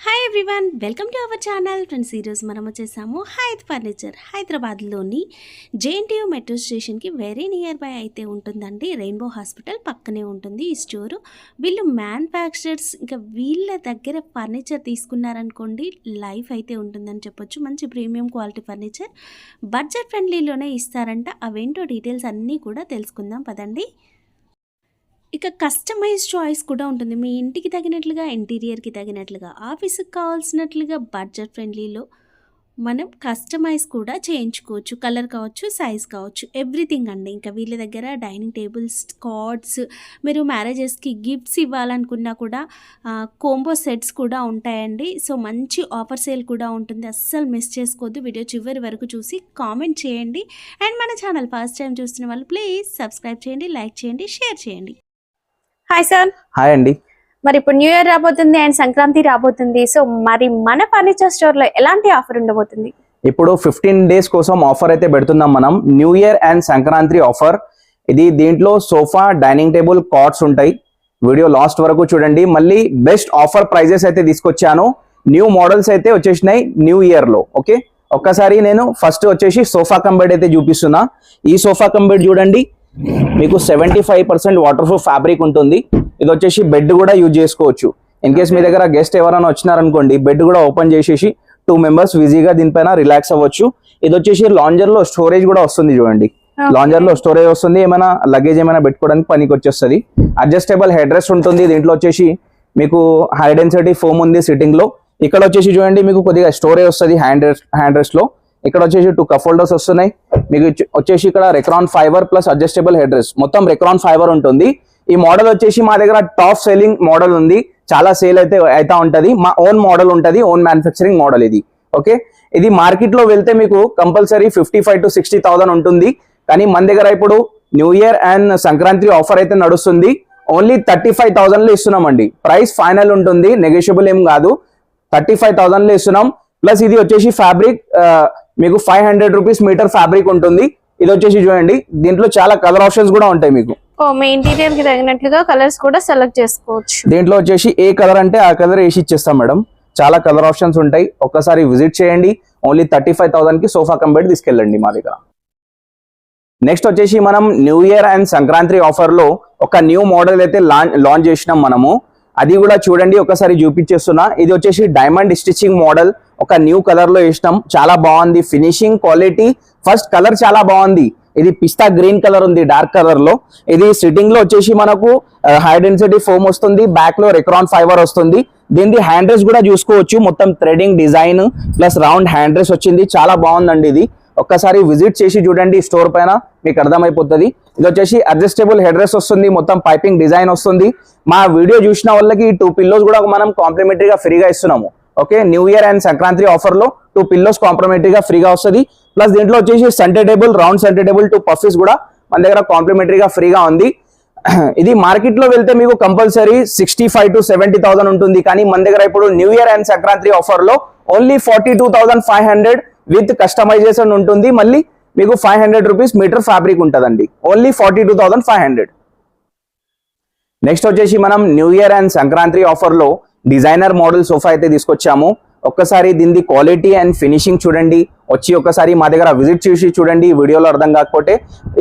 Hi everyone, welcome to our channel. Friends, ఈరోజు మనం వచ్చేసాము హైత్ ఫర్నిచర్. హైదరాబాద్లోని జేఎన్టీయూ మెట్రో స్టేషన్కి వెరీ నియర్ బై అయితే ఉంటుందండి. రెయిన్బో హాస్పిటల్ పక్కనే ఉంటుంది ఈ స్టోరు. వీళ్ళు మ్యానుఫ్యాక్చరర్స్, ఇంకా వీళ్ళ దగ్గర ఫర్నిచర్ తీసుకున్నారనుకోండి లైఫ్ అయితే ఉంటుందని చెప్పొచ్చు. మంచి ప్రీమియం క్వాలిటీ ఫర్నిచర్ బడ్జెట్ ఫ్రెండ్లీలోనే ఇస్తారంట. అవేంటో డీటెయిల్స్ అన్నీ కూడా తెలుసుకుందాం పదండి. ఇక కస్టమైజ్ చాయిస్ కూడా ఉంటుంది. మీ ఇంటికి తగినట్లుగా, ఇంటీరియర్కి తగినట్లుగా, ఆఫీస్కి కావాల్సినట్లుగా బడ్జెట్ ఫ్రెండ్లీలో మనం కస్టమైజ్ కూడా చేయించుకోవచ్చు. కలర్ కావచ్చు, సైజ్ కావచ్చు, ఎవ్రీథింగ్ అండి. ఇంకా వీళ్ళ దగ్గర డైనింగ్ టేబుల్స్, కార్డ్స్, మీరు మ్యారేజెస్కి గిఫ్ట్స్ ఇవ్వాలనుకున్నా కూడా కోంబో సెట్స్ కూడా ఉంటాయండి. సో మంచి ఆఫర్ సేల్ కూడా ఉంటుంది, అస్సలు మిస్ చేసుకోవద్దు. వీడియో చివరి వరకు చూసి కామెంట్ చేయండి. అండ్ మన ఛానల్ ఫస్ట్ టైం చూస్తున్న వాళ్ళు ప్లీజ్ సబ్స్క్రైబ్ చేయండి, లైక్ చేయండి, షేర్ చేయండి. Hi sir. హాయ్ అండి. మరి ఇప్పుడు న్యూ ఇయర్ రాబోతుంది అండ్ సంక్రాంతి రాబోతుంది. సో మరి మన ఫర్నిచర్ స్టోర్ లో ఎలాంటి ఆఫర్ ఉండబోతుంది? ఇప్పుడు 15 days కోసం ఆఫర్ అయితే పెడుతున్నాం మనం. New year and Sankranti offer ఇది. దీంట్లో సోఫా, డైనింగ్ టేబుల్, కార్డ్స్ ఉంటాయి. వీడియో లాస్ట్ వరకు చూడండి. మళ్ళీ బెస్ట్ ఆఫర్ ప్రైజెస్ అయితే తీసుకొచ్చాను. న్యూ మోడల్స్ అయితే వచ్చేసినాయి న్యూ ఇయర్ లో. ఓకే, ఒక్కసారి నేను ఫస్ట్ వచ్చేసి సోఫా కమ్ బెడ్ అయితే చూపిస్తున్నా. ఈ సోఫా కమ్ బెడ్ చూడండి, మీకు 75% వాటర్ ప్రూఫ్ ఫ్యాబ్రిక్ ఉంటుంది. ఇది వచ్చేసి బెడ్ కూడా యూజ్ చేసుకోవచ్చు. ఇన్ కేస్ మీ దగ్గర గెస్ట్ ఎవరైనా వచ్చినారనుకోండి, బెడ్ కూడా ఓపెన్ చేసేసి 2 members ఈజీగా దీనిపైన రిలాక్స్ అవ్వచ్చు. ఇది వచ్చేసి లాంజర్ లో స్టోరేజ్ కూడా వస్తుంది చూడండి. లాంజర్ లో స్టోరేజ్ వస్తుంది, ఏమైనా లగేజ్ ఏమైనా పెట్టుకోవడానికి పనికి వచ్చేస్తుంది. అడ్జస్టబుల్ హెడ్ రెస్ట్ ఉంటుంది. దీంట్లో వచ్చేసి మీకు హై డెన్సిటీ ఫోమ్ ఉంది సిట్టింగ్ లో. ఇక్కడ వచ్చేసి చూడండి, మీకు కొద్దిగా స్టోరేజ్ వస్తుంది హ్యాండ్ రెస్ట్ లో. ఇక్కడ వచ్చేసి 2 cup holders వస్తున్నాయి. మీకు వచ్చేసి ఇక్కడ Recron fibre plus adjustable head rest, మొత్తం రెక్రాన్ ఫైబర్ ఉంటుంది. ఈ మోడల్ వచ్చేసి మా దగ్గర టాప్ సెల్లింగ్ మోడల్ ఉంది, చాలా సేల్ అయితే ఉంటది. మా ఓన్ మోడల్ ఉంటది, ఓన్ మ్యానుఫ్యాక్చరింగ్ మోడల్ ఇది. ఓకే, ఇది మార్కెట్ లో వెళ్తే మీకు కంపల్సరీ 55,000 to 60,000 ఉంటుంది. కానీ మన దగ్గర ఇప్పుడు new year and Sankranti offer అయితే నడుస్తుంది. ఓన్లీ 35,000 లో ఇస్తున్నామండి. ప్రైస్ ఫైనల్ ఉంటుంది, నెగోషియబుల్ ఏం కాదు. 35,000 లో ఇస్తున్నాం. ప్లస్ ఇది వచ్చేసి ఫ్యాబ్రిక్ మీకు 500 rupees మీటర్ ఫ్యాబ్రిక్ ఉంటుంది. ఇది వచ్చేసి చూడండి, దీంట్లో చాలా కలర్ ఆప్షన్స్ కూడా ఉంటాయి మీకు. మీ ఇంటీరియర్ కి తగినట్లుగా కలర్స్ కూడా సెలెక్ట్ చేసుకోవచ్చు. దీంట్లో వచ్చేసి ఏ కలర్ అంటే ఆ కలర్ వేసి ఇచ్చేస్తాం మేడం. చాలా కలర్ ఆప్షన్స్ ఉంటాయి. ఒక్కసారి విజిట్ చేయండి. ఓన్లీ 35,000 కి సోఫా కమ్ బెడ్ తీసుకెళ్ళండి మా దగ్గర. నెక్స్ట్ వచ్చేసి మనం new year and Sankranti offer లో ఒక న్యూ మోడల్ అయితే లాంచ్ చేసినాం మనము. అది కూడా చూడండి, ఒకసారి చూపించేస్తున్నా. ఇది వచ్చేసి డైమండ్ స్టిచ్చింగ్ మోడల్, ఒక న్యూ కలర్ లో వేసినాం. చాలా బాగుంది, ఫినిషింగ్ క్వాలిటీ. ఫస్ట్ కలర్ చాలా బాగుంది. ఇది పిస్తా గ్రీన్ కలర్ ఉంది, డార్క్ కలర్ లో. ఇది సిట్టింగ్ లో వచ్చేసి మనకు హై డెన్సిటీ ఫోమ్ వస్తుంది, బ్యాక్ లో రెక్రాన్ ఫైబర్ వస్తుంది. దీనికి హ్యాండ్ రెస్ట్ కూడా చూసుకోవచ్చు, మొత్తం threading design plus round hand rest వచ్చింది. చాలా బాగుందండి ఇది. ఒక్కసారి విజిట్ చేసి చూడండి స్టోర్ పైన, మీకు అర్థమైపోతుంది. ఇది వచ్చేసి అడ్జస్టబుల్ హెడ్ రెస్ట్ వస్తుంది, మొత్తం పైపింగ్ డిజైన్ వస్తుంది. మా వీడియో చూసిన వాళ్ళకి 2 pillows కూడా మనం కాంప్లిమెంటరీగా ఫ్రీగా ఇస్తున్నాము. Okay, new year and Sankranti offer లో 2 pillows కాంప్లిమెంటరీగా ఫ్రీగా వస్తుంది. ప్లస్ దీంట్లో వచ్చేసి centre table, round centre table, 2 puffs కూడా మన దగ్గర కాంప్లిమెంటరీగా ఫ్రీగా ఉంది. ఇది మార్కెట్ లో వెళ్తే మీకు కంపల్సరీ 65,000 to 70,000 ఉంటుంది. కానీ మన దగ్గర ఇప్పుడు new year and Sankranti offer లో ఓన్లీ 42,500 విత్ కస్టమైజేషన్ ఉంటుంది. మళ్ళీ మీకు 500 rupees మీటర్ ఫ్యాబ్రిక్ ఉంటుందండి. ఓన్లీ 42,500. నెక్స్ట్ వచ్చేసి మనం new year and Sankranti offer లో డిజైనర్ మోడల్ సోఫా అయితే తీసుకొచ్చాము. ఒక్కసారి దీని క్వాలిటీ అండ్ ఫినిషింగ్ చూడండి. వచ్చి ఒక్కసారి మా దగ్గర విజిట్ చేసి చూడండి. వీడియోలో అర్థం కాకపోతే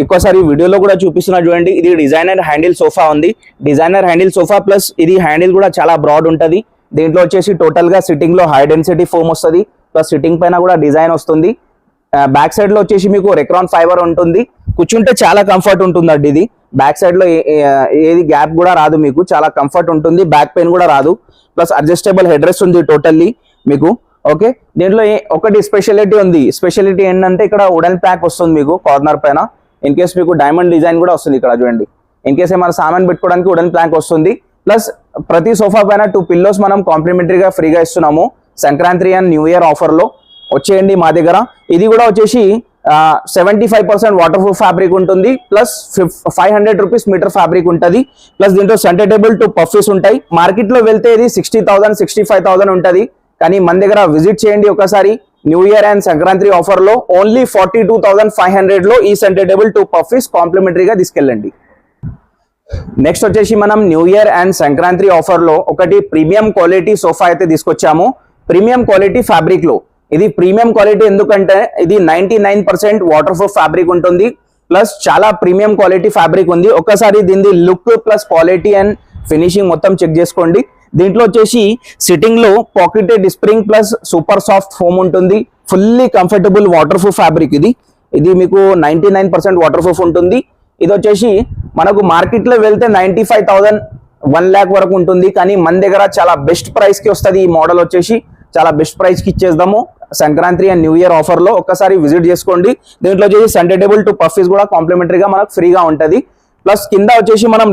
ఒక్కసారి వీడియోలో కూడా చూపిస్తున్నా చూడండి. ఇది డిజైనర్ హ్యాండిల్ సోఫా ఉంది, డిజైనర్ హ్యాండిల్ సోఫా. ప్లస్ ఇది హ్యాండిల్ కూడా చాలా బ్రాడ్ ఉంటుంది. దీంట్లో వచ్చేసి టోటల్ గా సిట్టింగ్ లో హై డెన్సిటీ ఫోమ్ వస్తుంది. ప్లస్ సిట్టింగ్ పైన కూడా డిజైన్ వస్తుంది. బ్యాక్ సైడ్ లో వచ్చేసి మీకు రెక్రాన్ ఫైబర్ ఉంటుంది. కూర్చుంటే చాలా కంఫర్ట్ ఉంటుంది అండి. ఇది బ్యాక్ సైడ్ లో ఏది గ్యాప్ కూడా రాదు, మీకు చాలా కంఫర్ట్ ఉంటుంది. బ్యాక్ పెయిన్ కూడా రాదు. ప్లస్ అడ్జస్టబుల్ హెడ్ రెస్ట్ ఉంది టోటల్లీ మీకు. ఓకే, దీంట్లో ఒకటి స్పెషాలిటీ ఉంది. స్పెషాలిటీ ఏంటంటే ఇక్కడ వుడెన్ ప్లాక్ వస్తుంది మీకు కార్నర్ పైన. ఇన్ కేస్ మీకు డైమండ్ డిజైన్ కూడా వస్తుంది ఇక్కడ చూడండి. ఇన్ కేస్ ఏమైనా సామాన్ పెట్టుకోవడానికి వుడెన్ ప్లాక్ వస్తుంది. ప్లస్ ప్రతి సోఫా పైన 2 pillows మనం కాంప్లిమెంటరీగా ఫ్రీగా ఇస్తున్నాము Sankranti and new year offer లో. వచ్చేయండి మా దగ్గర. ఇది కూడా వచ్చేసి 75% వాటర్ ప్రూఫ్ ఫ్యాబ్రిక్ ఉంటుంది. ప్లస్ 500 rupees మీటర్ ఫ్యాబ్రిక్ ఉంటుంది. ప్లస్ దీంట్లో సెంటర్ టేబుల్, 2 puffs ఉంటాయి. మార్కెట్ లో వెళ్తే ఇది 60,000 65,000 ఉంటుంది. కానీ మన దగ్గర విజిట్ చేయండి ఒకసారి. New year and Sankranti offer లో ఓన్లీ 42,500 లో ఈ సెంటర్ టేబుల్, 2 puffs కాంప్లిమెంటరీగా తీసుకెళ్ళండి. నెక్స్ట్ వచ్చేసి మనం new year and Sankranti offer లో ఒకటి ప్రీమియం క్వాలిటీ సోఫా అయితే తీసుకొచ్చాము. ప్రీమియం క్వాలిటీ ఫ్యాబ్రిక్ లో ఇది ప్రీమియం క్వాలిటీ ఎందుకంటే ఇది 99% వాటర్ ప్రూఫ్ ఫ్యాబ్రిక్ ఉంటుంది, ప్లస్ చాలా ప్రీమియం క్వాలిటీ ఫ్యాబ్రిక్ ఉంది. ఒక్కసారి దీని look plus quality and finishing మొత్తం చెక్ చేసుకోండి. దీంట్లో వచ్చేసి సిట్టింగ్ లో pocketed spring plus super soft foam ఉంటుంది. Fully comfortable waterproof fabric ఇది మీకు 99% వాటర్ ప్రూఫ్ ఉంటుంది. ఇది వచ్చేసి మనకు మార్కెట్ లో వెళ్తే 95,000 1 lakh వరకు ఉంటుంది, కానీ మన దగ్గర చాలా బెస్ట్ ప్రైస్ కి వస్తుంది. ఈ మోడల్ వచ్చేసి చాలా బెస్ట్ ప్రైస్ కి ఇచ్చేద్దాము Sankranti and new year offer లో. ఒక్కసారి విజిట్ చేసుకోండి. దీంట్లో వచ్చేసి సండే టేబుల్ 2 పఫీస్ కూడా కాంప్లిమెంటరీగా మనకు ఫ్రీగా ఉంటది. ప్లస్ కింద వచ్చేసి మనం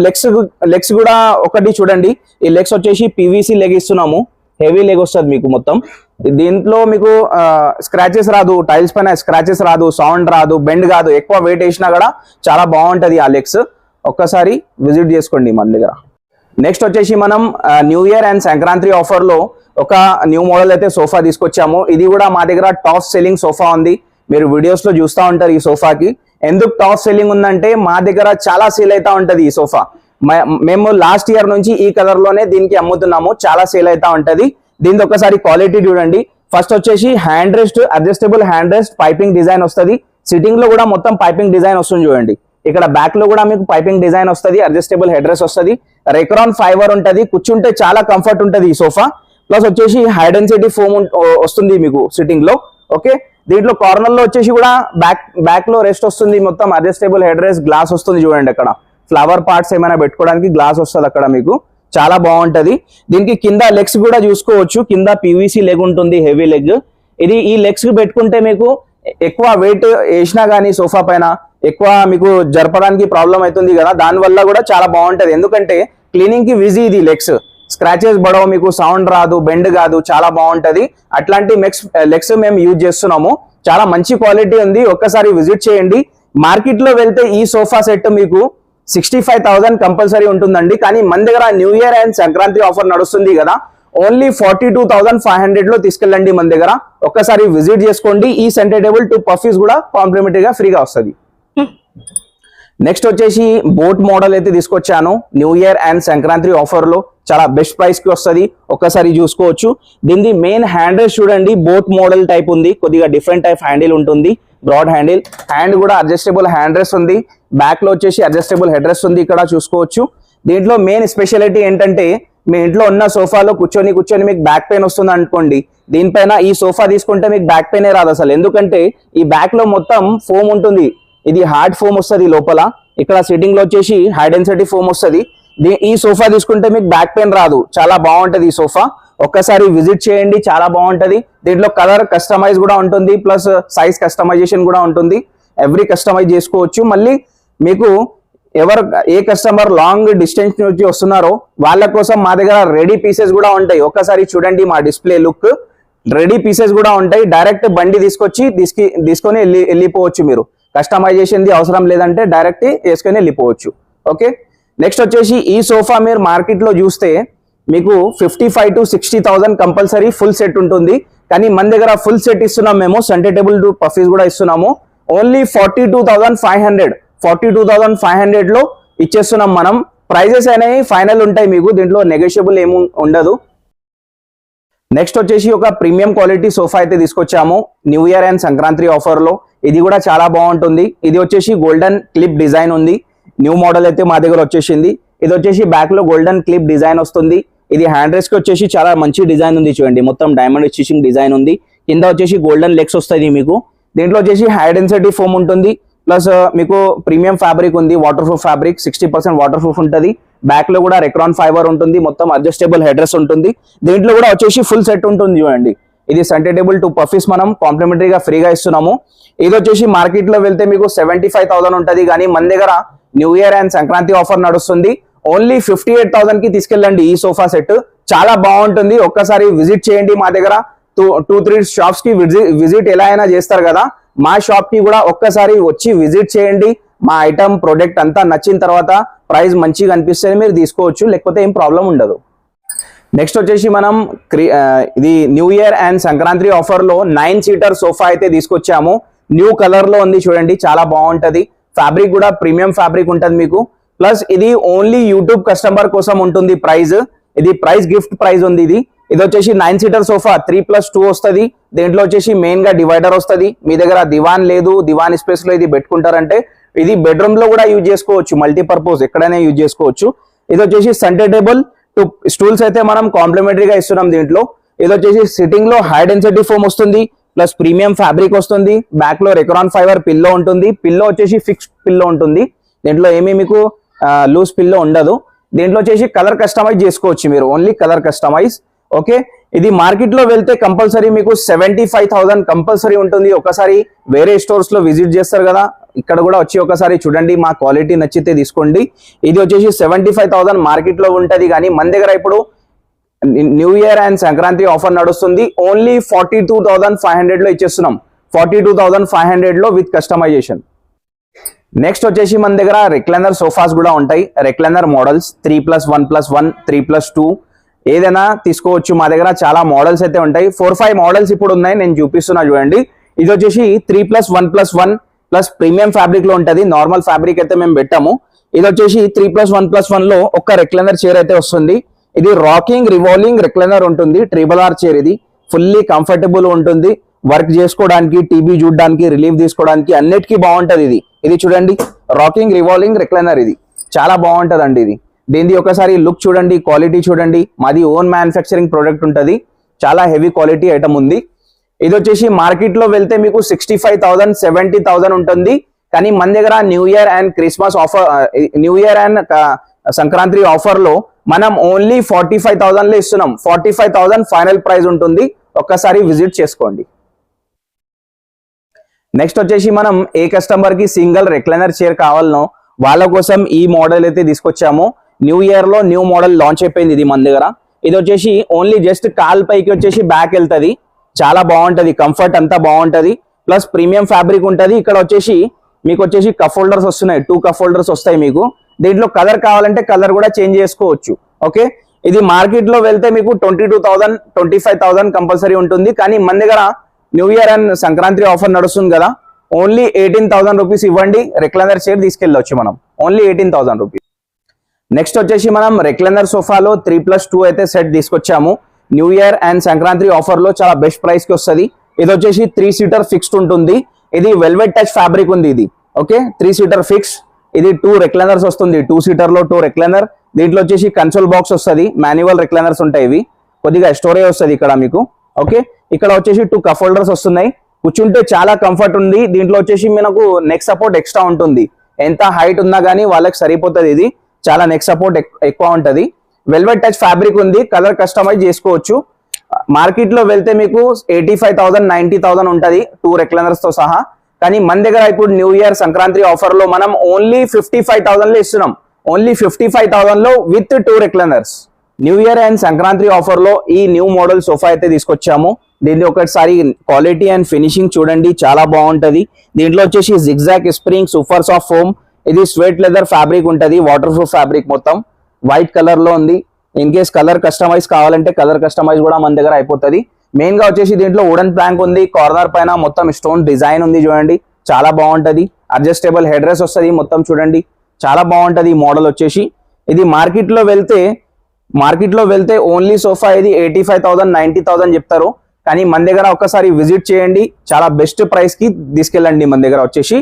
లెగ్స్ కూడా ఒకటి చూడండి. ఈ లెగ్స్ వచ్చేసి పీవీసీ లెగ్ ఇస్తున్నాము, హెవీ లెగ్ వస్తుంది మీకు మొత్తం. దీంట్లో మీకు స్క్రాచెస్ రాదు, టైల్స్ పైన స్క్రాచెస్ రాదు, సౌండ్ రాదు, బెండ్ కాదు. ఎక్కువ వెయిట్ వేసినా కూడా చాలా బాగుంటది ఆ లెగ్స్. ఒక్కసారి విజిట్ చేసుకోండి మన దగ్గర. నెక్స్ట్ వచ్చేసి మనం new year and Sankranti offer లో ఒక న్యూ మోడల్ అయితే సోఫా తీసుకొచ్చాము. ఇది కూడా మా దగ్గర టాప్ సెల్లింగ్ సోఫా ఉంది. మీరు వీడియోస్ లో చూస్తూ ఉంటారు ఈ సోఫాకి. ఎందుకు టాప్ సెల్లింగ్ ఉందంటే మా దగ్గర చాలా సేల్ అవుతా ఉంటది ఈ సోఫా. మేము లాస్ట్ ఇయర్ నుంచి ఈ కలర్ లోనే దీనికి అమ్ముతున్నాము, చాలా సేల్ అవుతా ఉంటది. దీని ఒకసారి క్వాలిటీ చూడండి. ఫస్ట్ వచ్చేసి hand rest, adjustable hand rest, piping design వస్తుంది. సిట్టింగ్ లో కూడా మొత్తం పైపింగ్ డిజైన్ వస్తుంది చూడండి. ఇక్కడ బ్యాక్ లో కూడా మీకు పైపింగ్ డిజైన్ వస్తుంది, అడ్జస్టబుల్ హెడ్ రెస్ట్ వస్తుంది, రెక్రాన్ ఫైబర్ ఉంటది. కూర్చుంటే చాలా కంఫర్ట్ ఉంటది ఈ సోఫా. ప్లస్ వచ్చేసి హై డెన్సిటీ ఫోమ్ వస్తుంది మీకు సిట్టింగ్ లో. ఓకే, దీంట్లో కార్నర్ లో వచ్చేసి కూడా బ్యాక్ లో రెస్ట్ వస్తుంది, మొత్తం అడ్జస్టబుల్ హెడ్ రెస్ట్, గ్లాస్ వస్తుంది చూడండి. అక్కడ ఫ్లవర్ పార్ట్స్ ఏమైనా పెట్టుకోవడానికి గ్లాస్ వస్తుంది అక్కడ మీకు, చాలా బాగుంటది. దీనికి కింద లెగ్స్ కూడా చూసుకోవచ్చు, కింద పీవీసీ లెగ్ ఉంటుంది, హెవీ లెగ్. ఈ లెగ్స్ పెట్టుకుంటే మీకు ఎక్కువ వెయిట్ వేసినా కానీ సోఫా పైన ఎక్కువ మీకు జరపడానికి ప్రాబ్లం అవుతుంది కదా, దాని వల్ల కూడా చాలా బాగుంటది. ఎందుకంటే క్లీనింగ్ కి ఈజీ, ఇది లెగ్స్ స్క్రాచెస్ పడవు, మీకు సౌండ్ రాదు, బెండ్ కాదు, చాలా బాగుంటది. అట్లాంటి లెగ్స్ మేము యూజ్ చేస్తున్నాము, చాలా మంచి క్వాలిటీ ఉంది. ఒక్కసారి విజిట్ చేయండి. మార్కెట్ లో వెళ్తే ఈ సోఫా సెట్ మీకు 65,000 కంపల్సరీ ఉంటుందండి, కానీ మన దగ్గర new year and Sankranti offer నడుస్తుంది కదా, ఓన్లీ 42,500 లో తీసుకెళ్ళండి మన దగ్గర. ఒక్కసారి విజిట్ చేసుకోండి. ఈ సెంటర్ టేబుల్ 2 పఫీస్ కూడా కాంప్లిమెంటరీగా ఫ్రీగా వస్తుంది. నెక్స్ట్ వచ్చేసి బోట్ మోడల్ అయితే తీసుకొచ్చాను. New year and Sankranti offer లో చాలా బెస్ట్ ప్రైస్ కి వస్తుంది. ఒక్కసారి చూసుకోవచ్చు. దీని మెయిన్ హ్యాండిల్ చూడండి, బోట్ మోడల్ టైప్ ఉంది, కొద్దిగా డిఫరెంట్ టైప్ హ్యాండిల్ ఉంటుంది, బ్రాడ్ హ్యాండిల్. హ్యాండ్ కూడా అడ్జస్టబుల్ హ్యాండ్ రెస్ట్ ఉంది, బ్యాక్ లో వచ్చేసి అడ్జస్టబుల్ హెడ్ రెస్ట్ ఉంది, ఇక్కడ చూసుకోవచ్చు. దీంట్లో మెయిన్ స్పెషాలిటీ ఏంటంటే, మీ ఇంట్లో ఉన్న సోఫాలో కూర్చొని మీకు బ్యాక్ పెయిన్ వస్తుంది అనుకోండి, దీనిపైన ఈ సోఫా తీసుకుంటే మీకు బ్యాక్ పెయినే రాదు అసలు. ఎందుకంటే ఈ బ్యాక్ లో మొత్తం ఫోమ్ ఉంటుంది, ఇది హార్డ్ ఫోమ్ వస్తుంది లోపల. ఇక్కడ సిట్టింగ్ లో వచ్చేసి హై డెన్సిటీ ఫోమ్ వస్తుంది. ఈ సోఫా తీసుకుంటే మీకు బ్యాక్ పెయిన్ రాదు, చాలా బాగుంటది ఈ సోఫా. ఒక్కసారి విజిట్ చేయండి, చాలా బాగుంటది. దీంట్లో కలర్ కస్టమైజ్ కూడా ఉంటుంది, ప్లస్ సైజ్ కస్టమైజేషన్ కూడా ఉంటుంది. ఎవ్రీ కస్టమైజ్ చేసుకోవచ్చు. మళ్ళీ మీకు ఏ కస్టమర్ లాంగ్ డిస్టెన్స్ నుంచి వస్తున్నారో వాళ్ళ కోసం మా దగ్గర రెడీ పీసెస్ కూడా ఉంటాయి. ఒక్కసారి చూడండి మా డిస్ప్లే లుక్, రెడీ పీసెస్ కూడా ఉంటాయి. డైరెక్ట్ బండి తీసుకొని వెళ్ళిపోవచ్చు. మీరు కస్టమైజేషన్ ది అవసరం లేదంటే డైరెక్ట్ వేసుకొని వెళ్ళిపోవచ్చు. ఓకే, నెక్స్ట్ వచ్చేసి ఈ సోఫా మీరు మార్కెట్ లో చూస్తే మీకు 55,000 to 60,000 కంపల్సరీ ఫుల్ సెట్ ఉంటుంది, కానీ మన దగ్గర ఫుల్ సెట్ ఇస్తున్నాం మేము. సెంటర్ టేబుల్ 2 పఫీస్ కూడా ఇస్తున్నాము. ఓన్లీ 42,500 లో ఇచ్చేస్తున్నాం మనం. ప్రైజెస్ అనేవి ఫైనల్ ఉంటాయి మీకు, దీంట్లో నెగోషియబుల్ ఏమి ఉండదు. నెక్స్ట్ వచ్చేసి ఒక ప్రీమియం క్వాలిటీ సోఫా అయితే తీసుకొచ్చాము new year and Sankranti offer లో. ఇది కూడా చాలా బాగుంటుంది. ఇది వచ్చేసి గోల్డెన్ క్లిప్ డిజైన్ ఉంది, న్యూ మోడల్ అయితే మా దగ్గర వచ్చేసింది. ఇది వచ్చేసి బ్యాక్ లో గోల్డెన్ క్లిప్ డిజైన్ వస్తుంది. ఇది హ్యాండ్ రెస్ట్ కి వచ్చేసి చాలా మంచి డిజైన్ ఉంది చూడండి, మొత్తం డైమండ్ స్టిచింగ్ డిజైన్ ఉంది. కింద వచ్చేసి గోల్డెన్ లెగ్స్ వస్తుంది మీకు. దీంట్లో వచ్చేసి హై డెన్సిటీ ఫోమ్ ఉంటుంది, ప్లస్ మీకు ప్రీమియం ఫ్యాబ్రిక్ ఉంది, water proof fabric, 60% water proof ఉంటుంది. బ్యాక్ లో కూడా రెక్రాన్ ఫైబర్ ఉంటుంది, మొత్తం అడ్జస్టబుల్ హెడ్ రెస్ట్ ఉంటుంది. దీంట్లో కూడా వచ్చేసి ఫుల్ సెట్ ఉంటుంది చూడండి. ఇది సెంటర్ టేబుల్ 2 పఫీస్ మనం కాంప్లిమెంటరీగా ఫ్రీగా ఇస్తున్నాము. ఇది వచ్చేసి మార్కెట్ లో వెళ్తే మీకు 75,000 ఉంటుంది, కానీ మన దగ్గర new year and Sankranti offer నడుస్తుంది. ఓన్లీ 58,000 కి తీసుకెళ్ళండి ఈ సోఫా సెట్, చాలా బాగుంటుంది. ఒక్కసారి విజిట్ చేయండి మా దగ్గర. 2-3 షాప్స్ కి విజిట్ ఎలా అయినా చేస్తారు కదా, మా షాప్ కి కూడా ఒక్కసారి వచ్చి విజిట్ చేయండి. మా ఐటమ్ ప్రొడక్ట్ అంతా నచ్చిన తర్వాత ప్రైస్ మంచిగా అనిపిస్తే మీరు తీసుకోవచ్చు, లేకపోతే ఏం ప్రాబ్లం ఉండదు. నెక్స్ట్ వచ్చేసి మనం ఇది new year and Sankranti offer లో 9 సీటర్ సోఫా అయితే తీసుకొచ్చాము. న్యూ కలర్ లో ఉంది చూడండి, చాలా బాగుంటది. ఫ్యాబ్రిక్ కూడా ప్రీమియం ఫ్యాబ్రిక్ ఉంటుంది మీకు. ప్లస్ ఇది ఓన్లీ యూట్యూబ్ కస్టమర్ కోసం ఉంటుంది ప్రైస్. ఇది ప్రైస్ గిఫ్ట్ ప్రైస్ ఉంది. ఇది వచ్చేసి 9 సీటర్ సోఫా 3+2 వస్తుంది. దీంట్లో వచ్చేసి మెయిన్ గా డివైడర్ వస్తుంది. మీ దగ్గర దివాన్ లేదు, దివాన్ స్పేస్ లో ఇది పెట్టుకుంటారంటే ఇది బెడ్రూమ్ లో కూడా యూజ్ చేసుకోవచ్చు, మల్టీపర్పస్ ఎక్కడైనా యూజ్ చేసుకోవచ్చు. ఇది వచ్చేసి సెంటర్ టేబుల్, 2 స్టూల్స్ అయితే మనం కాంప్లిమెంటరీగా ఇస్తున్నాం దీంట్లో. ఇది వచ్చేసి సిట్టింగ్ లో హై డెన్సిటీ ఫోమ్ వస్తుంది, ప్లస్ ప్రీమియం ఫ్యాబ్రిక్ వస్తుంది. బ్యాక్ లో రెక్రాన్ ఫైబర్ పిల్లో ఉంటుంది. పిల్లో వచ్చేసి ఫిక్స్డ్ పిల్లో ఉంటుంది. దీంట్లో ఏమీ మీకు లూజ్ పిల్లో ఉండదు. దీంట్లో వచ్చేసి కలర్ కస్టమైజ్ చేసుకోవచ్చు మీరు, ఓన్లీ కలర్ కస్టమైజ్. ఓకే, ఇది మార్కెట్ లో వెళ్తే కంపల్సరీ మీకు 75,000 కంపల్సరీ ఉంటుంది. ఒకసారి వేరే స్టోర్స్ లో విజిట్ చేస్తారు కదా, ఇక్కడ కూడా వచ్చి ఒకసారి చూడండి, మా క్వాలిటీ నచ్చితే తీసుకోండి. ఇది వచ్చేసి 75,000 మార్కెట్ లో ఉంటది, కానీ మన దగ్గర ఇప్పుడు new year and Sankranti offer నడుస్తుంది. ఓన్లీ 42,500 లో ఇచ్చేస్తున్నాం. 42,500 లో విత్ కస్టమైజేషన్. నెక్స్ట్ వచ్చేసి మన దగ్గర రెక్లైనర్ సోఫాస్ కూడా ఉంటాయి. రెక్లైనర్ మోడల్స్ 3+1+1, 3+2 ఏదైనా తీసుకోవచ్చు. మా దగ్గర చాలా మోడల్స్ అయితే ఉంటాయి. 4-5 మోడల్స్ ఇప్పుడు ఉన్నాయి, నేను చూపిస్తున్నా చూడండి. ఇది వచ్చేసి 3+1+1 ప్లస్ ప్రీమియం ఫ్యాబ్రిక్ లో ఉంటది. నార్మల్ ఫ్యాబ్రిక్ అయితే మేము పెట్టాము. ఇది వచ్చేసి 3+1+1 లో ఒక రెక్లైనర్ చైర్ అయితే వస్తుంది. ఇది రాకింగ్ రివాల్వింగ్ రెక్లైనర్ ఉంటుంది. RRR చైర్ ఇది ఫుల్లీ కంఫర్టబుల్ ఉంటుంది. వర్క్ చేసుకోవడానికి, టీవీ చూడడానికి, రిలీఫ్ తీసుకోవడానికి అన్నిటికీ బాగుంటది. ఇది చూడండి, రాకింగ్ రివాల్వింగ్ రెక్లైనర్, ఇది చాలా బాగుంటదండి. దీనిది ఒకసారి లుక్ చూడండి, క్వాలిటీ చూడండి. మాది ఓన్ మ్యానుఫ్యాక్చరింగ్ ప్రోడక్ట్ ఉంటుంది. చాలా హెవీ క్వాలిటీ ఐటమ్ ఉంది. ఇది వచ్చేసి మార్కెట్ లో వెళ్తే మీకు 65,000 70,000 ఉంటుంది. కానీ మన దగ్గర new year and Christmas offer, new year and Sankranti offer లో మనం ఓన్లీ 45,000 లో ఇస్తున్నాం. 45,000 ఫైనల్ ప్రైస్ ఉంటుంది. ఒక్కసారి విజిట్ చేసుకోండి. నెక్స్ట్ వచ్చేసి మనం ఏ కస్టమర్ కి సింగిల్ రెక్లైనర్ చైర్ కావాలనో వాళ్ళ కోసం ఈ మోడల్ అయితే తీసుకొచ్చాము. న్యూ ఇయర్ లో న్యూ మోడల్ లాంచ్ అయిపోయింది ఇది మన దగ్గర. ఇది వచ్చేసి ఓన్లీ జస్ట్ కాల్ పైకి వచ్చేసి బ్యాక్ వెళ్తుంది. చాలా బాగుంటది, కంఫర్ట్ అంతా బాగుంటది. ప్లస్ ప్రీమియం ఫ్యాబ్రిక్ ఉంటది. ఇక్కడ వచ్చేసి మీకు వచ్చేసి కప్ హోల్డర్స్ వస్తున్నాయి, 2 కప్ హోల్డర్స్ వస్తాయి మీకు. దీంట్లో కలర్ కావాలంటే కలర్ కూడా చేంజ్ చేసుకోవచ్చు. ఓకే, ఇది మార్కెట్ లో వెళ్తే మీకు 22,000 25,000 కంపల్సరీ ఉంటుంది. కానీ మన దగ్గర new year and Sankranti offer నడుస్తుంది కదా, ఓన్లీ 18,000 రూపీస్ ఇవ్వండి, రెక్లైనర్ చైర్ తీసుకెళ్ళవచ్చు మనం. Only 18,000 rupees. నెక్స్ట్ వచ్చేసి మనం రెక్లైనర్ సోఫాలో 3+2 అయితే సెట్ తీసుకొచ్చాము. New year and Sankranti offer లో చాలా బెస్ట్ ప్రైస్ కి వస్తుంది. ఇది వచ్చేసి 3 సీటర్ ఫిక్స్డ్ ఉంటుంది. ఇది వెల్వెట్ టచ్ ఫ్యాబ్రిక్ ఉంది ఇది. Okay, 3 seater fix. ఇది 2 రెక్లైనర్స్ వస్తుంది. 2 సీటర్ లో 2 రెక్లైనర్. దీంట్లో వచ్చేసి కన్సోల్ బాక్స్ వస్తుంది. మాన్యువల్ రెక్లైనర్స్ ఉంటాయి. ఇవి కొద్దిగా స్టోరేజ్ వస్తుంది ఇక్కడ మీకు. ఓకే, ఇక్కడ వచ్చేసి 2 కప్ హోల్డర్స్ వస్తున్నాయి. కూర్చుంటే చాలా కంఫర్ట్ ఉంది. దీంట్లో వచ్చేసి మనకు నెక్ సపోర్ట్ ఎక్స్ట్రా ఉంటుంది. ఎంత హైట్ ఉన్నా కానీ వాళ్ళకి సరిపోతుంది. ఇది చాలా నెక్ సపోర్ట్ ఎక్కువ ఉంటుంది. వెల్వెట్ టచ్ ఫ్యాబ్రిక్ ఉంది. కలర్ కస్టమైజ్ చేసుకోవచ్చు. మార్కెట్ లో వెళ్తే మీకు 85,000 90,000 ఉంటుంది 2 రెక్లైనర్స్ తో సహా. కానీ మన దగ్గర ఇప్పుడు న్యూ ఇయర్ సంక్రాంతి ఆఫర్ లో మనం ఓన్లీ 55,000 లో ఇస్తున్నాం. ఓన్లీ 55,000 లో with 2 recliners. New year and Sankranti offer లో ఈ న్యూ మోడల్ సోఫా అయితే తీసుకొచ్చాము. దీన్ని ఒకసారి క్వాలిటీ అండ్ ఫినిషింగ్ చూడండి, చాలా బాగుంటది. దీంట్లో వచ్చేసి zigzag spring super soft foam. ఇది స్వెట్ లెదర్ ఫ్యాబ్రిక్ ఉంటుంది, వాటర్ ప్రూఫ్ ఫ్యాబ్రిక్, మొత్తం వైట్ కలర్ లో ఉంది. ఇన్ కేస్ కలర్ కస్టమైజ్ కావాలంటే కలర్ కస్టమైజ్ కూడా మన దగ్గర అయిపోతుంది. మెయిన్ గా వచ్చేసి దీంట్లో వుడెన్ ప్లాంక్ ఉంది. కార్నర్ పైన మొత్తం స్టోన్ డిజైన్ ఉంది చూడండి, చాలా బాగుంటది. అడ్జస్టబుల్ హెడ్ రెస్ట్ వస్తుంది మొత్తం చూడండి, చాలా బాగుంటది ఈ మోడల్ వచ్చేసి. ఇది మార్కెట్ లో వెళ్తే ఓన్లీ సోఫా ఇది 85,000 90,000 చెప్తారు. కానీ మన దగ్గర ఒకసారి విజిట్ చేయండి, చాలా బెస్ట్ ప్రైస్ కి తీసుకెళ్ళండి. మన దగ్గర వచ్చేసి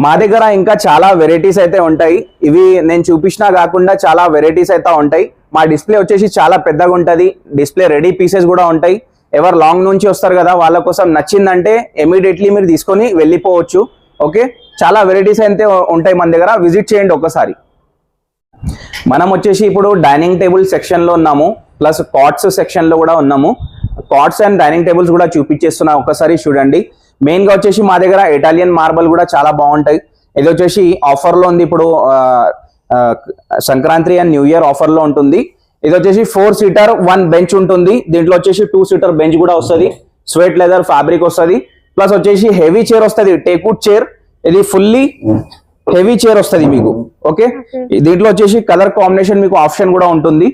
మా దగ్గర ఇంకా చాలా వెరైటీస్ అయితే ఉంటాయి. ఇవి నేను చూపించినా కాకుండా చాలా వెరైటీస్ అయితే ఉంటాయి. మా డిస్ప్లే వచ్చేసి చాలా పెద్దగా ఉంటుంది. డిస్ప్లే రెడీ పీసెస్ కూడా ఉంటాయి. ఎవరు లాంగ్ నుంచి వస్తారు కదా, వాళ్ళ కోసం నచ్చిందంటే ఇమీడియట్లీ మీరు తీసుకొని వెళ్ళిపోవచ్చు. ఓకే, చాలా వెరైటీస్ అయితే ఉంటాయి మన దగ్గర, విజిట్ చేయండి ఒకసారి. మనం వచ్చేసి ఇప్పుడు డైనింగ్ టేబుల్ సెక్షన్ లో ఉన్నాము, ప్లస్ కాట్స్ సెక్షన్ లో కూడా ఉన్నాము. కాట్స్ అండ్ డైనింగ్ టేబుల్స్ కూడా చూపించేస్తున్నా, ఒకసారి చూడండి. మెయిన్ గా వచ్చేసి మా దగ్గర ఇటాలియన్ మార్బల్ కూడా చాలా బాగుంటాయి. ఇది వచ్చేసి ఆఫర్ లో ఉంది ఇప్పుడు, Sankranti and new year offer లో ఉంటుంది. ఇది వచ్చేసి 4 సీటర్ 1 బెంచ్ ఉంటుంది. దీంట్లో వచ్చేసి 2 సీటర్ బెంచ్ కూడా వస్తుంది. స్వెట్ లెదర్ ఫ్యాబ్రిక్ వస్తుంది. ప్లస్ వచ్చేసి హెవీ చైర్ వస్తుంది, టేక్వుడ్ చైర్. ఇది ఫుల్లీ హెవీ చైర్ వస్తుంది మీకు. ఓకే, దీంట్లో వచ్చేసి కలర్ కాంబినేషన్ మీకు ఆప్షన్ కూడా ఉంటుంది.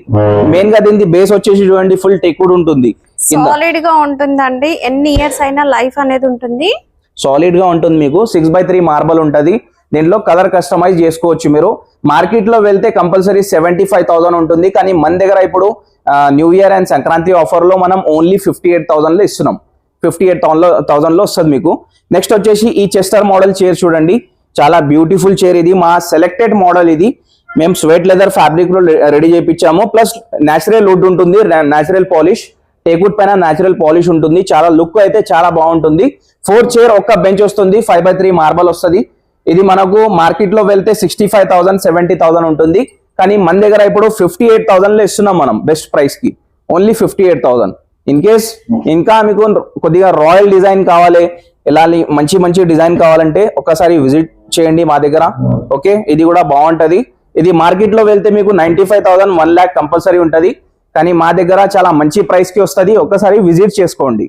మెయిన్ గా దీని బేస్ వచ్చేసి చూడండి, ఫుల్ టేక్వుడ్ ఉంటుంది. సాలిడ్ గా ఉంటుందండి. ఎన్ని ఇయర్స్ అయినా లైఫ్ అనేది ఉంటుంది. సాలిడ్ గా ఉంటుంది మీకు. 6x3 మార్బల్ ఉంటది. దీంట్లో కలర్ కస్టమైజ్ చేసుకోవచ్చు మీరు. మార్కెట్ లో వెళ్తే కంపల్సరీ 75,000 ఉంటుంది, కానీ మన దగ్గర ఇప్పుడు new year and Sankranti offer లో మనం ఓన్లీ 58,000 లో ఇస్తున్నాం. 58,000 లో వస్తుంది మీకు. నెక్స్ట్ వచ్చేసి ఈ చెస్టర్ మోడల్ చైర్ చూడండి, చాలా బ్యూటిఫుల్ చైర్. ఇది మా సెలెక్టెడ్ మోడల్. ఇది మేము స్వెట్ లెదర్ ఫ్యాబ్రిక్ లో రెడీ చేయించాము, ప్లస్ న్యాచురల్ వుడ్ ఉంటుంది, న్యాచురల్ పాలిష్, టేక్వుడ్ పైన న్యాచురల్ పాలిష్ ఉంటుంది. చాలా లుక్ అయితే చాలా బాగుంటుంది. 4 చైర్, ఒక్క బెంచ్ వస్తుంది, 5x3 మార్బల్ వస్తుంది. ఇది మనకు మార్కెట్ లో వెళ్తే 65,000 70,000 ఉంటుంది, కానీ మన దగ్గర ఇప్పుడు 58,000 లో ఇస్తున్నాం మనం బెస్ట్ ప్రైస్ కి, ఓన్లీ 58,000. ఇన్ కేస్ ఇంకా మీకు కొద్దిగా రాయల్ డిజైన్ కావాలి, ఇలా మంచి మంచి డిజైన్ కావాలంటే ఒకసారి విజిట్ చేయండి మా దగ్గర. ఓకే, ఇది కూడా బాగుంటది. ఇది మార్కెట్ లో వెళ్తే మీకు 95,000 1 lakh కంపల్సరీ ఉంటది, కానీ మా దగ్గర చాలా మంచి ప్రైస్ కి వస్తుంది. ఒకసారి విజిట్ చేసుకోండి.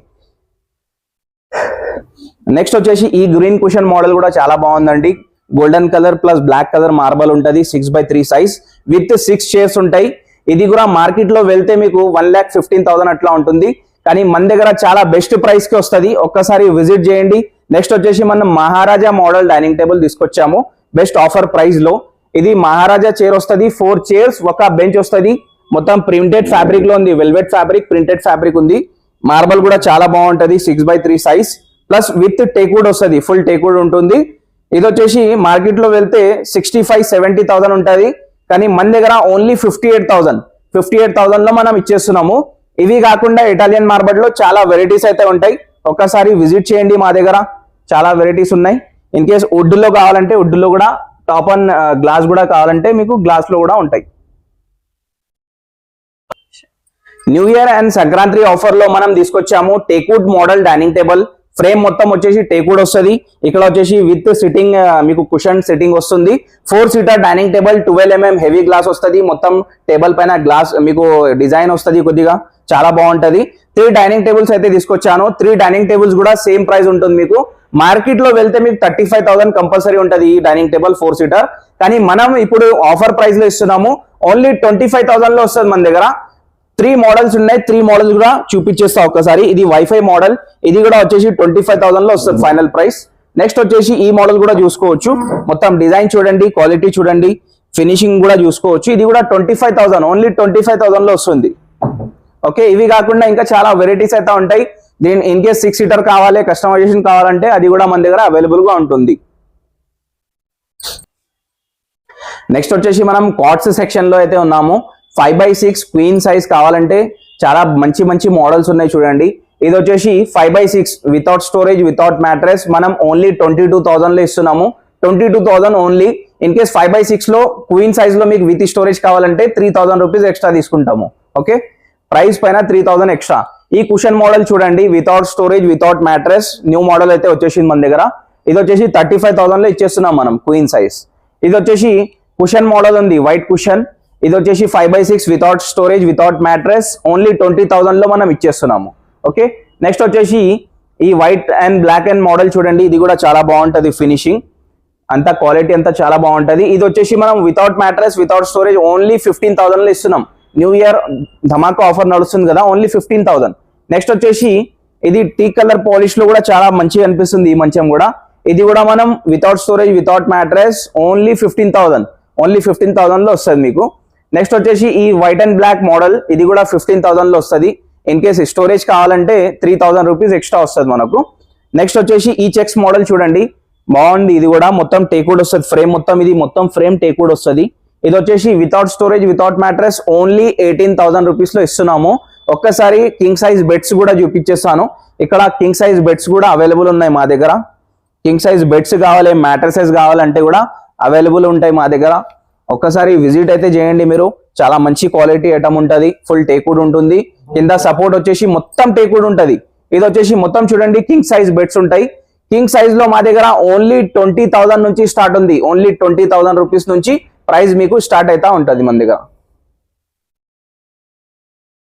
నెక్స్ట్ వచ్చేసి ఈ గ్రీన్ కుషన్ మోడల్ కూడా చాలా బాగుందండి. Golden colour plus black colour marble ఉంటుంది, 6x3 సైజ్ విత్ 6 చైర్స్ ఉంటాయి. ఇది కూడా మార్కెట్ లో వెళ్తే మీకు 1,15,000 అట్లా ఉంటుంది, కానీ మన దగ్గర చాలా బెస్ట్ ప్రైస్ కి వస్తుంది. ఒక్కసారి విజిట్ చేయండి. నెక్స్ట్ వచ్చేసి మనం మహారాజా మోడల్ డైనింగ్ టేబుల్ తీసుకొచ్చాము బెస్ట్ ఆఫర్ ప్రైస్ లో. ఇది మహారాజా చైర్ వస్తుంది, 4 చైర్స్, ఒక బెంచ్ వస్తుంది. మొత్తం ప్రింటెడ్ ఫ్యాబ్రిక్ లో ఉంది, వెల్వెట్ ఫ్యాబ్రిక్, ప్రింటెడ్ ఫ్యాబ్రిక్ ఉంది. మార్బల్ కూడా చాలా బాగుంటది, 6x3 size plus with teakwood వస్తుంది, ఫుల్ టేక్వుడ్ ఉంటుంది. ఇది వచ్చేసి మార్కెట్ లో వెళ్తే 65,000-70,000 ఉంటుంది, కానీ మన దగ్గర ఓన్లీ 58,000 లో మనం ఇచ్చేస్తున్నాము. ఇవి కాకుండా ఇటాలియన్ మార్బల్ లో చాలా వెరైటీస్ అయితే ఉంటాయి. ఒక్కసారి విజిట్ చేయండి, మా దగ్గర చాలా వెరైటీస్ ఉన్నాయి. ఇన్ కేస్ వుడ్ లో కావాలంటే వుడ్ లో కూడా, టాప్ అండ్ గ్లాస్ కూడా కావాలంటే మీకు గ్లాస్ లో కూడా ఉంటాయి. New year and Sankranti offer లో మనం తీసుకొచ్చాము teakwood model dining table. Frame మొత్తం వచ్చేసి టేక్వుడ్ వస్తుంది. ఇక్కడ వచ్చేసి విత్ సిట్టింగ్ మీకు కుషన్ సిట్టింగ్ వస్తుంది. 4 seater dining table, 12 mm heavy glass వస్తుంది. మొత్తం టేబుల్ పైన గ్లాస్ మీకు డిజైన్ వస్తుంది, కొద్దిగా చాలా బాగుంటది. 3 డైనింగ్ టేబుల్స్ అయితే తీసుకొచ్చాను. 3 డైనింగ్ టేబుల్స్ కూడా సేమ్ ప్రైస్ ఉంటుంది మీకు. మార్కెట్ లో వెళ్తే మీకు 35,000 కంపల్సరీ ఉంటుంది ఈ డైనింగ్ టేబుల్ 4 సీటర్, కానీ మనం ఇప్పుడు ఆఫర్ ప్రైస్ లో ఇస్తున్నాము. ఓన్లీ 25,000 లో వస్తుంది మన దగ్గర. 3 మోడల్స్ ఉన్నాయి, 3 మోడల్స్ కూడా చూపించేస్తా ఒక్కసారి. ఇది వైఫై మోడల్, ఇది కూడా వచ్చేసి 25,000 లో వస్తుంది ఫైనల్ ప్రైస్. నెక్స్ట్ వచ్చేసి ఈ మోడల్ కూడా చూసుకోవచ్చు. మొత్తం డిజైన్ చూడండి, క్వాలిటీ చూడండి, ఫినిషింగ్ కూడా చూసుకోవచ్చు. ఇది కూడా 25,000, ఓన్లీ 25,000 లో వస్తుంది. ఓకే, ఇవి కాకుండా ఇంకా చాలా వెరైటీస్ అయితే ఉంటాయి. దీని ఇన్ కేస్ 6 సీటర్ కావాలి, కస్టమైజేషన్ కావాలంటే అది కూడా మన దగ్గర అవైలబుల్ గా ఉంటుంది. నెక్స్ట్ వచ్చేసి మనం కాట్స్ సెక్షన్ లో అయితే ఉన్నాము. 5x6 క్వీన్ సైజ్ కావాలంటే చాలా మంచి మంచి మోడల్స్ ఉన్నాయి చూడండి. ఇది వచ్చేసి 5x6 without storage, without mattress, మనం ఓన్లీ 22,000 లో ఇస్తున్నాము. 22,000 ఓన్లీ. ఇన్ కేస్ 5x6 లో క్వీన్ సైజ్ లో మీకు విత్ స్టోరేజ్ కావాలంటే 3,000 రూపీస్ ఎక్స్ట్రా తీసుకుంటాము. ఓకే, ప్రైస్ పైన 3,000 ఎక్స్ట్రా. ఈ కుషన్ మోడల్ చూడండి, without storage, without mattress, new model అయితే వచ్చేసింది మన దగ్గర. ఇది వచ్చేసి 35,000 లో ఇచ్చేస్తున్నాం మనం క్వీన్ సైజ్. ఇది వచ్చేసి కుషన్ మోడల్ ఉంది, వైట్ కుషన్. ఇది వచ్చేసి 5x6 without storage, without mattress, only 20,000 లో మనం ఇచ్చేస్తున్నాము. ఓకే, నెక్స్ట్ వచ్చేసి ఈ white and black and model చూడండి, ఇది కూడా చాలా బాగుంటది. ఫినిషింగ్ అంతా క్వాలిటీ అంతా చాలా బాగుంటది. ఇది వచ్చేసి మనం without mattress, without storage only 15,000 లో ఇస్తున్నాం. న్యూ ఇయర్ ధమాకా ఆఫర్ నడుస్తుంది కదా, ఓన్లీ 15,000. నెక్స్ట్ వచ్చేసి ఇది టీ కలర్ పాలిష్ లో కూడా చాలా మంచిగా అనిపిస్తుంది ఈ మంచం కూడా. ఇది కూడా మనం without storage, without mattress, only 15,000 లో వస్తుంది మీకు. నెక్స్ట్ వచ్చేసి ఈ వైట్ అండ్ బ్లాక్ మోడల్, ఇది కూడా 15,000 లో వస్తుంది. ఇన్ కేస్ స్టోరేజ్ కావాలంటే 3,000 రూపీస్ ఎక్స్ట్రా వస్తుంది మనకు. నెక్స్ట్ వచ్చేసి ఈ చెక్స్ మోడల్ చూడండి, బాగుంది. ఇది కూడా మొత్తం టేక్వుడ్ వస్తుంది, ఫ్రేమ్ మొత్తం, ఇది మొత్తం ఫ్రేమ్ టేక్వుడ్ వస్తుంది. ఇది వచ్చేసి without storage, without mattress, only 18,000 rupees లో ఇస్తున్నాము. ఒక్కసారి కింగ్ సైజ్ బెడ్స్ కూడా చూపించేస్తాను. ఇక్కడ కింగ్ సైజ్ బెడ్స్ కూడా అవైలబుల్ ఉన్నాయి మా దగ్గర. కింగ్ సైజ్ బెడ్స్ కావాలి, మ్యాట్రసెస్ కావాలంటే కూడా అవైలబుల్ ఉంటాయి మా దగ్గర. ఒక్కసారి విజిట్ అయితే చేయండి మీరు. చాలా మంచి క్వాలిటీ ఐటమ్ ఉంటుంది, ఫుల్ టేక్వుడ్ ఉంటుంది. కింద సపోర్ట్ వచ్చేసి మొత్తం టేక్వుడ్ ఉంటుంది. ఇది వచ్చేసి మొత్తం చూడండి కింగ్ సైజ్ బెడ్స్ ఉంటాయి. కింగ్ సైజ్ లో మా దగ్గర ఓన్లీ 20,000 నుంచి స్టార్ట్ ఉంది. ఓన్లీ 20,000 రూపీస్ నుంచి ప్రైస్ మీకు స్టార్ట్ అవుతా ఉంటుంది మన దగ్గర.